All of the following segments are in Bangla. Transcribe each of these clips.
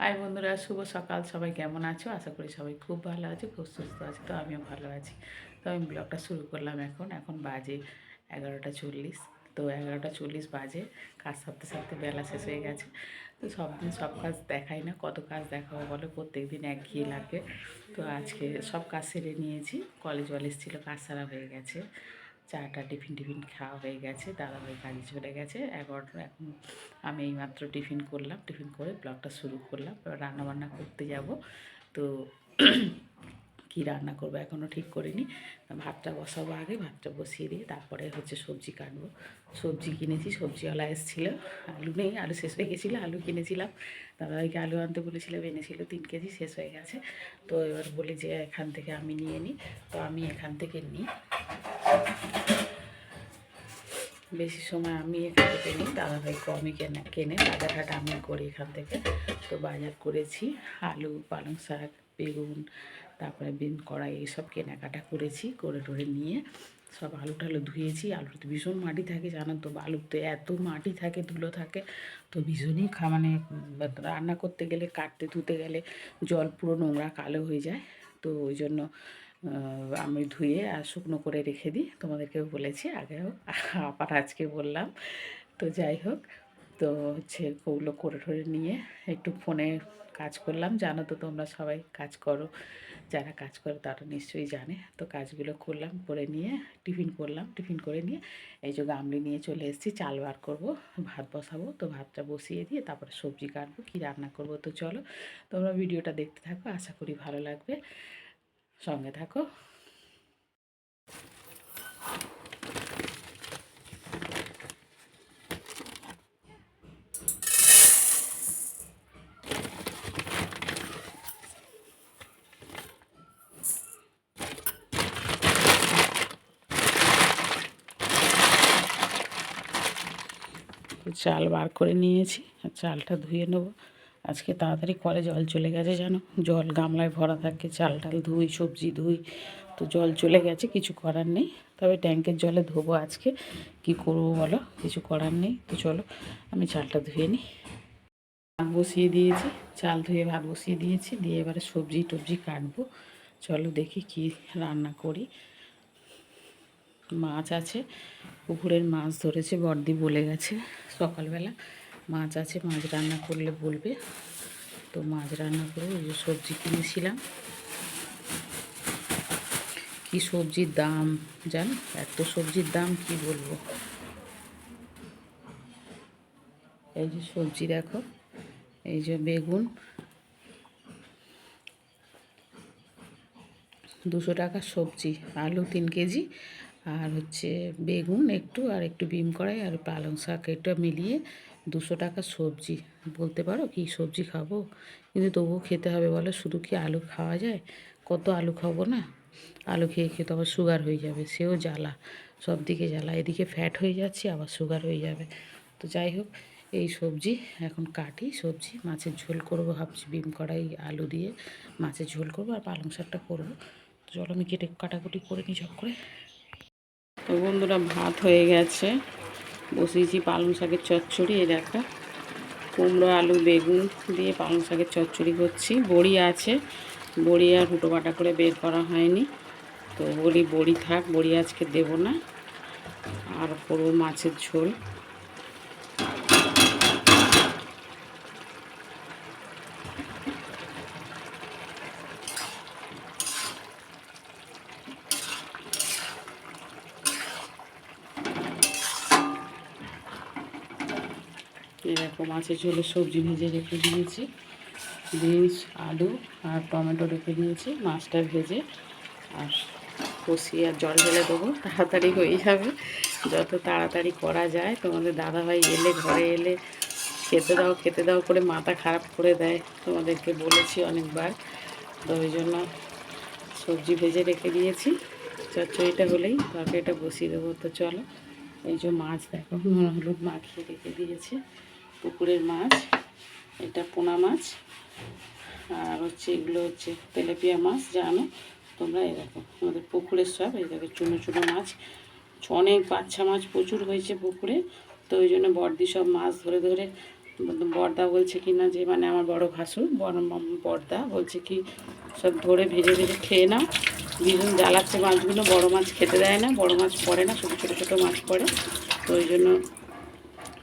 হাই বন্ধুরা, শুভ সকাল। সবাই কেমন আছো? আশা করি সবাই খুব ভালো আছে, খুব সুস্থ আছে। তো আমিও ভালো আছি। তো আমি ব্লগটা শুরু করলাম এখন বাজে 11:40। তো 11:40 বাজে, কাজ সারতে সারতে বেলা শেষ হয়ে গেছে। তো সব দিন সব কাজ দেখাই না, কত কাজ দেখাবো বলো, প্রত্যেক দিন একঘেয়ে লাগে। তো আজকে সব কাজ সেরে নিয়েছি। কলেজ ছিল, কাজ সারা হয়ে গেছে। চাটা টিফিন খাওয়া হয়ে গেছে, দাদাভাই কাজে চলে গেছে 11টা। এখন আমি এইমাত্র টিফিন করলাম, টিফিন করে ব্লগটা শুরু করলাম। এবার রান্নাবান্না করতে যাব। তো কী রান্না করবো এখনও ঠিক করিনি। ভাতটা বসাবো, আগে ভাতটা বসিয়ে দিয়ে তারপরে সবজি কাটবো। সবজি কিনেছি, সবজিওয়ালা এসেছিলো। আলু নেই, আলু শেষ হয়ে গেছিলো, আলু কিনেছিলাম। দাদাভাইকে আলু আনতে বলেছিলাম, এনেছিল 3 কেজি, শেষ হয়ে গেছে। তো এবার বলি যে এখান থেকে আমি নিয়ে নিই। তো আমি এখান থেকে নিই, বেশি সময় আমি এখান থেকে নিই, দাদাভাই কমই কেনে বাজার হাট আমি করি এখান থেকে। তো বাজার করেছি, আলু, পালং শাক, বেগুন, তারপরে বিন কড়াই, এইসব কেনাকাটা করেছি। করে টোরে নিয়ে সব আলু টালু ধুয়েছি। আলুতে ভীষণ মাটি থাকে, জানো তো, আলুতে এত মাটি থাকে, ধুলো থাকে। তো ভীষণই মানে রান্না করতে গেলে, কাটতে ধুতে গেলে জল পুরো নোংরা কালো হয়ে যায়। তো ওই জন্য আমি ধুয়ে আর শুকনো করে রেখে দিই। তোমাদেরকেও বলেছি আগেও, আবার আজকে বললাম। তো যাই হোক, তো ওগুলো করে ঠরে নিয়ে একটু ফোনে কাজ করলাম। জানো তো, তোমরা সবাই কাজ করো, যারা কাজ করে তারা নিশ্চয়ই জানে। তো কাজগুলো করলাম, করে নিয়ে টিফিন করলাম। টিফিন করে নিয়ে এই যে গামলি নিয়ে চলে এসেছি, চাল বার করবো, ভাত বসাবো। তো ভাতটা বসিয়ে দিয়ে তারপরে সবজি কাটবো, কী রান্না করবো। তো চলো তোমরা ভিডিওটা দেখতে থাকো, আশা করি ভালো লাগবে, সঙ্গে থাকো। চাল বার করে নিয়েছি, আর চালটা ধুয়ে নেবো। আজকে তাড়াতাড়ি কলে জল চলে গেছে, জানো, জল গামলায় ভরা থাকে, চাল টাল ধুই, সবজি ধুই। তো জল চলে গেছে, কিছু করার নেই। তবে ট্যাঙ্কের জলে ধোবো আজকে, কি করবো বলো, কিছু করার নেই। তো চলো আমি চালটা ধুয়ে নিই। ভাত বসিয়ে দিয়েছি, চাল ধুয়ে ভাত বসিয়ে দিয়েছি, দিয়ে এবারে সবজি টবজি কাটবো। চলো দেখি কি রান্না করি। মাছ আছে, পুকুরের মাছ ধরেছে, বড়দি বলে গেছে সকালবেলা মাছ আছে, মাছ রান্না করলে বলবে। তো মাছ রান্না করে ওই যে সবজি কিনেছিলাম। কি সবজির দাম জান, এত সবজির দাম কি বলবো। এই যে সবজি দেখো, এই যে বেগুন 200 টাকার সবজি, আলু 3 কেজি, আর বেগুন একটু, আর একটু বিম কড়াই, আর পালং শাক, এটা মিলিয়ে 200 টাকার সবজি। বলতে পারো কি সবজি খাবো, কিন্তু তবুও খেতে হবে বলো, শুধু কি আলু খাওয়া যায়? কত আলু খাবো না, আলু খেয়ে খেয়ে তো আবার সুগার হয়ে যাবে, সেও জ্বালা, সব দিকে জ্বালা, এদিকে ফ্যাট হয়ে যাচ্ছে, আবার সুগার হয়ে যাবে। তো যাই হোক, এই সবজি এখন কাটি, সবজি মাছের ঝোল করবো ভাবছি, বিম কড়াই আলু দিয়ে মাছের ঝোল করবো, আর পালং শাকটা করবো। তো চলো আমি কাটাকুটি করে নিই সব করে। তো বন্ধুরা, ভাত হয়ে গেছে, বসিয়েছি পালং শাকের চচ্চড়ি। এই দেখা, কুমড়ো আলু বেগুন দিয়ে পালং শাকের চচ্চড়ি করছি। বড়ি আছে, বড়ি আর হুটো বাটা করে বের করা হয়নি। তো বড়ি থাক, বড়ি আজকে দেব না। আর করবো মাছের ঝোল। এরকম মাছের ঝোলে সবজি ভেজে রেখে দিয়েছি, বিনস আলু আর টমেটো রেখে দিয়েছি, মাছটা ভেজে আর কষিয়ে আর জল ঢেলে দেবো, তাড়াতাড়ি হয়ে যাবে। যত তাড়াতাড়ি করা যায়। তোমাদের দাদাভাই এলে, ঘরে এলে খেতে দাও করে মাথা খারাপ করে দেয়, তোমাদেরকে বলেছি অনেকবার। তো ওই জন্য সবজি ভেজে রেখে দিয়েছি, চচ্চড়িটা হলেই তরকারিটা বসিয়ে দেবো। তো চলো, এই যে মাছ দেখো, নুন হলুদ মাখিয়ে রেখে দিয়েছে, পুকুরের মাছ, এটা পোনা মাছ, আর এগুলো তেলাপিয়া মাছ, জানো তোমরা। এই দেখো আমাদের পুকুরের সব, এই দেখো চুনো চুনো মাছ, অনেক বাচ্চা মাছ প্রচুর হয়েছে পুকুরে। তো ওই জন্য বড়দি সব মাছ ধরে ধরে বড়দা বলছে কি না যে মানে আমার বড় ভাসুর বড়দা বলছে কি সব ধরে ভেজে ভেজে খেয়ে নাও। ভীষণ জ্বালাচ্ছে মাছগুলো, বড় মাছ খেতে দেয় না, বড় মাছ পড়ে না, শুধু ছোটো ছোটো মাছ পড়ে। তো ওই জন্য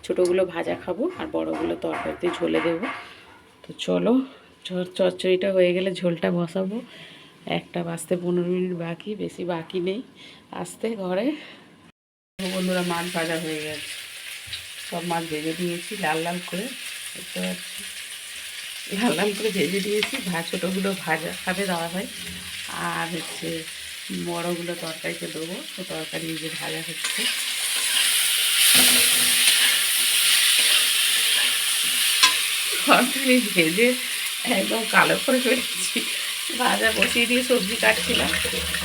ছোটোগুলো ভাজা খাবো আর বড়গুলো তরকারিতে ঝোলে দেবো। তো চলো, চচ্চড়িটা হয়ে গেলে ঝোলটা বসাবো। 1টা বাজতে 15 মিনিট বাকি, বেশি বাকি নেই আসতে ঘরে। বন্ধুরা মাছ ভাজা হয়ে গেছে, সব মাছ ভেজে দিয়েছি লাল লাল করে, দেখতে পাচ্ছি লাল লাল করে ভেজে দিয়েছি। ছোটোগুলো ভাজা খাবে দেওয়া হয়, আর হচ্ছে বড়োগুলো তরকারিতে দেবো। তো তরকারি যে ভাজা হচ্ছে, তরকারি ভেজে একদম কালো করে ফেলেছি। ভাজা বসিয়ে দিয়ে সবজি কাটছিলাম,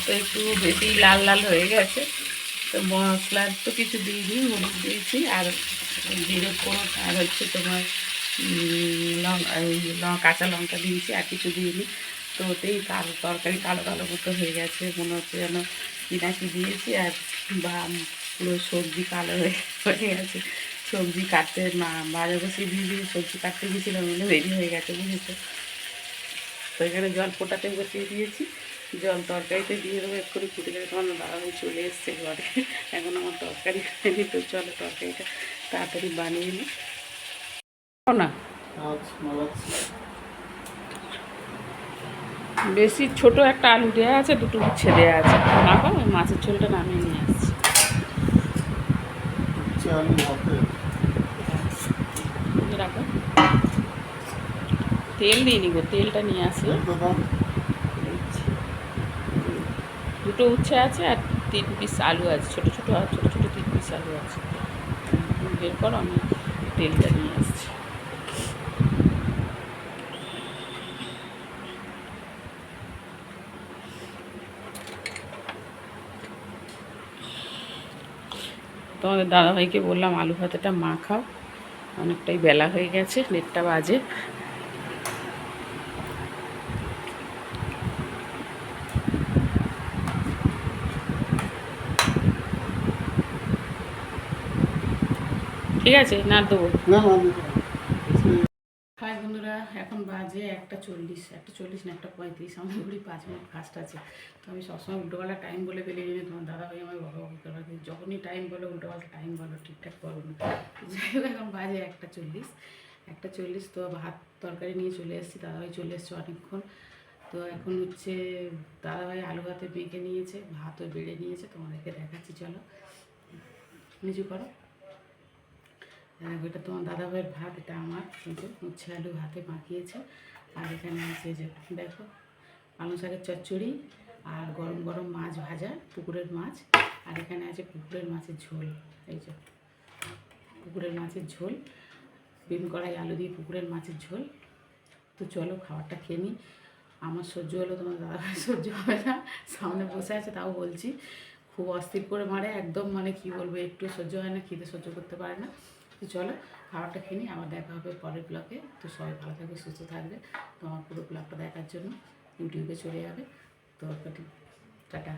তো একটু বেশি লাল লাল হয়ে গেছে। তো মশলার তো কিছু দিইনি, হলুদ দিয়েছি আর জিরে ফোড়ন আর হচ্ছে তোমার কাঁচা লঙ্কা দিয়েছি, আর কিছু দিইনি। তো ওতেই তরকারি কালো কালো মতো হয়ে গেছে, মনে হচ্ছে যেন কি দিয়েছি। আর বা পুরো সবজি কালো হয়ে গেছে। সবজি কাটতে ভাজা বসিয়ে দিয়ে সবজি কাটতে গিয়েছিলাম, ওগুলো রেডি হয়ে গেছে, বুঝেছো। তো এখানে জল ফোটাতে বসিয়ে দিয়েছি, জল তরকারিতে দিয়ে দেবো এক্ষুনি ফুটে যাবে। তোমার দাদাভাই চলে এসছে ঘরে, এখন আমার তরকারি খাইনি। তো চলো তরকারিটা তাড়াতাড়ি বানিয়ে নিই না। বেশি ছোট একটা আলু দেওয়া আছে, 2টো উচ্ছে দেওয়া আছে। রাখো, মাছের ঝোলটা নামিয়ে নিয়ে আসছি। রাখো, তেল দিইনি গো, তেলটা নিয়ে আসি। 2টো উচ্ছে আছে আর 3 পিস আলু আছে, ছোটো ছোটো 3 পিস আলু আছে। বের করো, আমি তেলটা নিয়ে আসছি। তোমাদের দাদাভাইকে বললাম আলু ভাতেটা মাখাও, অনেকটাই বেলা হয়ে গেছে, 1টা বাজে। ঠিক আছে, না দেবো না। হাই বন্ধুরা, এখন বাজে 1:40, 1:40 না 1:35, আমার ঘুরি 5 মিনিট ফাস্ট আছে। তো আমি সবসময় উল্টোপাল্টা টাইম বলে ফেলে জানি, তোমার দাদাভাই আমার বকাবকি করবে, যখনই টাইম বলো উল্টোপাল্টা টাইম বলো, ঠিকঠাক বলো না। যাই হোক, এখন বাজে 1:40। তো ভাত তরকারি নিয়ে চলে এসেছি, দাদাভাই চলে এসছে অনেকক্ষণ। তো এখন হচ্ছে দাদাভাই আলু ভাতে মেখে নিয়েছে, ভাতও বেড়ে নিয়েছে, তোমাদেরকে দেখাচ্ছি। চলো নিচু করো। এটা তোমার দাদাভাইয়ের ভাত, এটা আমার কিন্তু উচ্ছে আলু ভাতে মাখিয়েছে। আর এখানে আছে যে দেখো, পালং শাকের চচ্চড়ি আর গরম গরম মাছ ভাজা, পুকুরের মাছ। আর এখানে আছে পুকুরের মাছের ঝোল, এই যে পুকুরের মাছের ঝোল, বিন কড়াই আলু দিয়ে পুকুরের মাছের ঝোল। তো চলো খাবারটা খেয়ে নিই। আমার সহ্য হলো, তোমার দাদাভাই সহ্য হবে না, সামনে বসে আছে, তাও বলছি। খুব অস্থির করে মারে একদম, মানে কি বলবো, একটু সহ্য হয় না, খিদে সহ্য করতে পারে না। তো চলো খাবারটা খেয়ে নিই, আবার দেখা হবে পরের ব্লগে। তো সবাই ভালো থাকবে, সুস্থ থাকবে। তো আমার পুরো ব্লগটা দেখার জন্য ইউটিউবে চলে যাবে। তো টাটা।